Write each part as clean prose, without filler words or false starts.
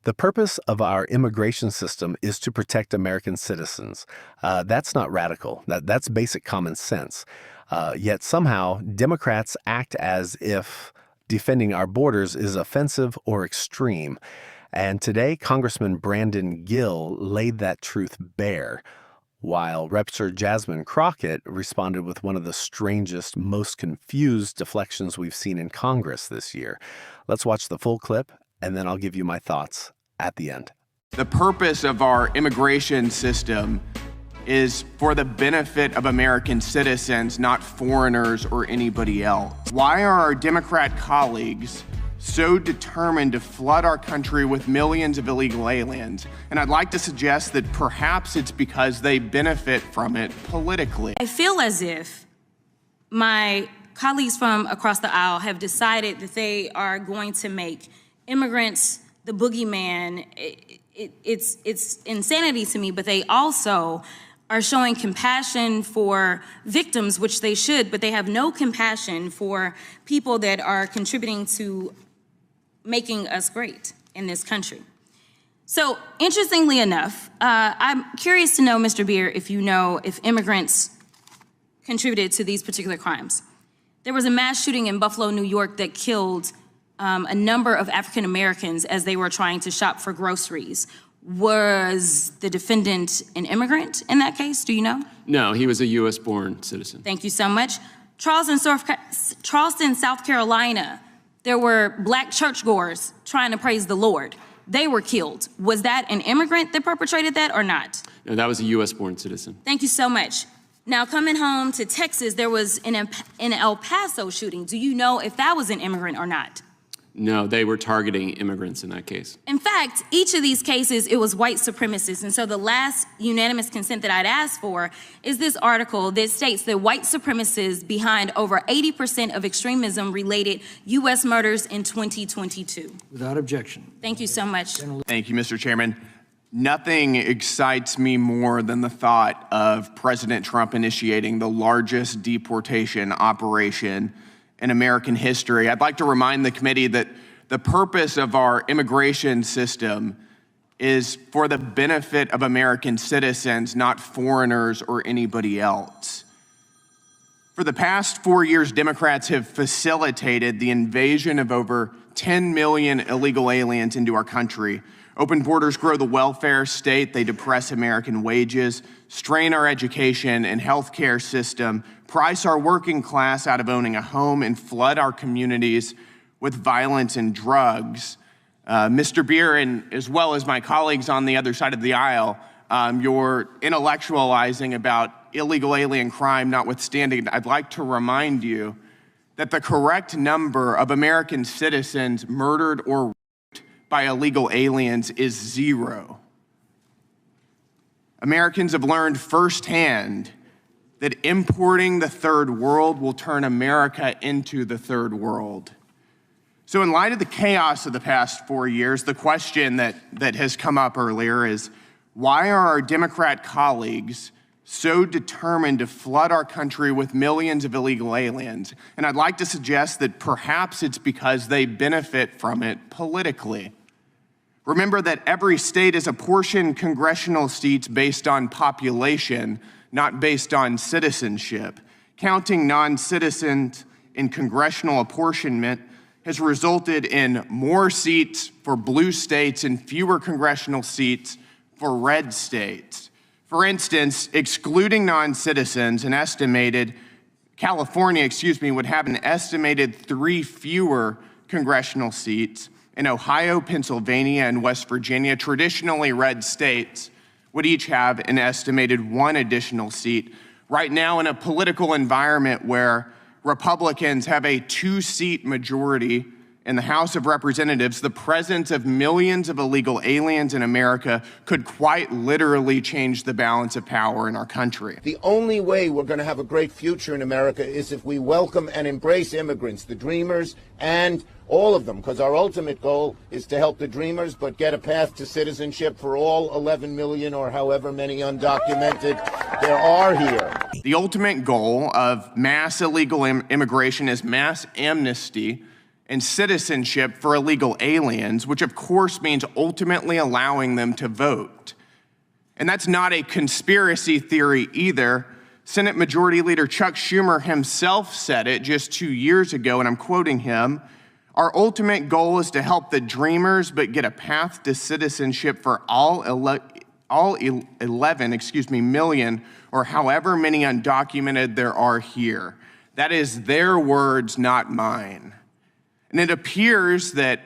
The purpose of our immigration system is to protect American citizens. That's not radical. That's basic common sense. Yet somehow, Democrats act as if defending our borders is offensive or extreme. And today, Congressman Brandon Gill laid that truth bare, while Representative Jasmine Crockett responded with one of the strangest, most confused deflections we've seen in Congress this year. Let's watch the full clip, and then I'll give you my thoughts at the end. The purpose of our immigration system is for the benefit of American citizens, not foreigners or anybody else. Why are our Democrat colleagues so determined to flood our country with millions of illegal aliens? And I'd like to suggest that perhaps it's because they benefit from it politically. I feel as if my colleagues from across the aisle have decided that they are going to make immigrants the boogeyman. It's insanity to me, but they also are showing compassion for victims, which they should, but they have no compassion for people that are contributing to making us great in this country. So, interestingly enough, I'm curious to know, Mr. Beer, if you know if immigrants contributed to these particular crimes. There was a mass shooting in Buffalo, New York that killed a number of African Americans as they were trying to shop for groceries. Was the defendant an immigrant in that case? Do you know? No, he was a U.S.-born citizen. Thank you so much. Charleston, South Carolina, there were black churchgoers trying to praise the Lord. They were killed. Was that an immigrant that perpetrated that or not? No, that was a U.S.-born citizen. Thank you so much. Now, coming home to Texas, there was an El Paso shooting. Do you know if that was an immigrant or not? No, they were targeting immigrants in that case. In fact, each of these cases, it was white supremacists. And so the last unanimous consent that I'd asked for is this article that states that white supremacists behind over 80% of extremism-related U.S. murders in 2022. Without objection. Thank you so much. Thank you, Mr. Chairman. Nothing excites me more than the thought of President Trump initiating the largest deportation operation in American history. I'd like to remind the committee that the purpose of our immigration system is for the benefit of American citizens, not foreigners or anybody else. For the past 4 years, Democrats have facilitated the invasion of over 10 million illegal aliens into our country. Open borders grow the welfare state, they depress American wages, strain our education and healthcare system, price our working class out of owning a home, and flood our communities with violence and drugs. Mr. Beer, and as well as my colleagues on the other side of the aisle, you're intellectualizing about illegal alien crime notwithstanding. I'd like to remind you that the correct number of American citizens murdered or by illegal aliens is 0. Americans have learned firsthand that importing the third world will turn America into the third world. So in light of the chaos of the past 4 years, the question that has come up earlier is, why are our Democrat colleagues so determined to flood our country with millions of illegal aliens? And I'd like to suggest that perhaps it's because they benefit from it politically. Remember that every state is apportioned congressional seats based on population, not based on citizenship. Counting non-citizens in congressional apportionment has resulted in more seats for blue states and fewer congressional seats for red states. For instance, excluding non-citizens, California would have an estimated 3 fewer congressional seats. In Ohio, Pennsylvania, and West Virginia, traditionally red states would each have an estimated 1 additional seat. Right now, in a political environment where Republicans have a 2-seat majority in the House of Representatives, the presence of millions of illegal aliens in America could quite literally change the balance of power in our country. The only way we're going to have a great future in America is if we welcome and embrace immigrants, the dreamers, and all of them, because our ultimate goal is to help the dreamers, but get a path to citizenship for all 11 million or however many undocumented there are here. The ultimate goal of mass illegal immigration is mass amnesty and citizenship for illegal aliens, which of course means ultimately allowing them to vote. And that's not a conspiracy theory either. Senate Majority Leader Chuck Schumer himself said it just 2 years ago, and I'm quoting him, "Our ultimate goal is to help the dreamers, but get a path to citizenship for all 11 million, or however many undocumented there are here." That is their words, not mine. And it appears that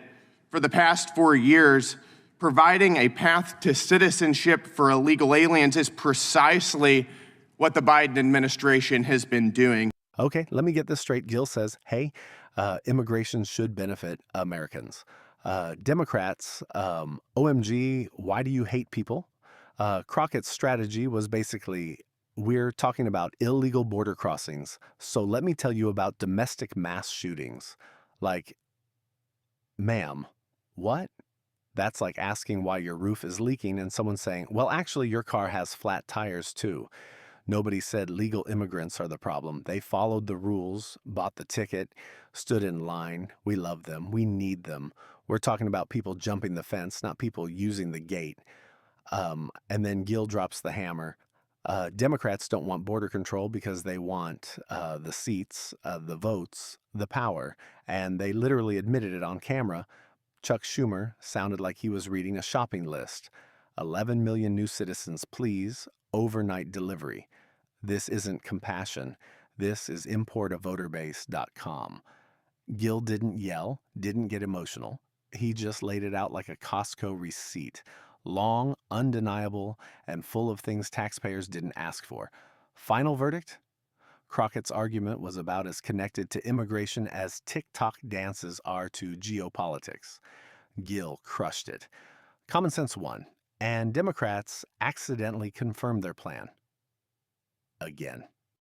for the past 4 years, providing a path to citizenship for illegal aliens is precisely what the Biden administration has been doing. Okay, let me get this straight. Gill says, hey, immigration should benefit Americans. Democrats, OMG, why do you hate people? Crockett's strategy was basically, we're talking about illegal border crossings, so let me tell you about domestic mass shootings. Like, ma'am, what? That's like asking why your roof is leaking and someone saying, well, actually, your car has flat tires too. Nobody said legal immigrants are the problem. They followed the rules, bought the ticket, stood in line. We love them. We need them. We're talking about people jumping the fence, not people using the gate. And then Gill drops the hammer. Democrats don't want border control because they want the seats, the votes, the power. And they literally admitted it on camera. Chuck Schumer sounded like he was reading a shopping list. 11 million new citizens, please, overnight delivery. This isn't compassion. This is importavoterbase.com. Gill didn't yell, didn't get emotional. He just laid it out like a Costco receipt. Long, undeniable, and full of things taxpayers didn't ask for. Final verdict? Crockett's argument was about as connected to immigration as TikTok dances are to geopolitics. Gill crushed it. Common sense won, and Democrats accidentally confirmed their plan. Again.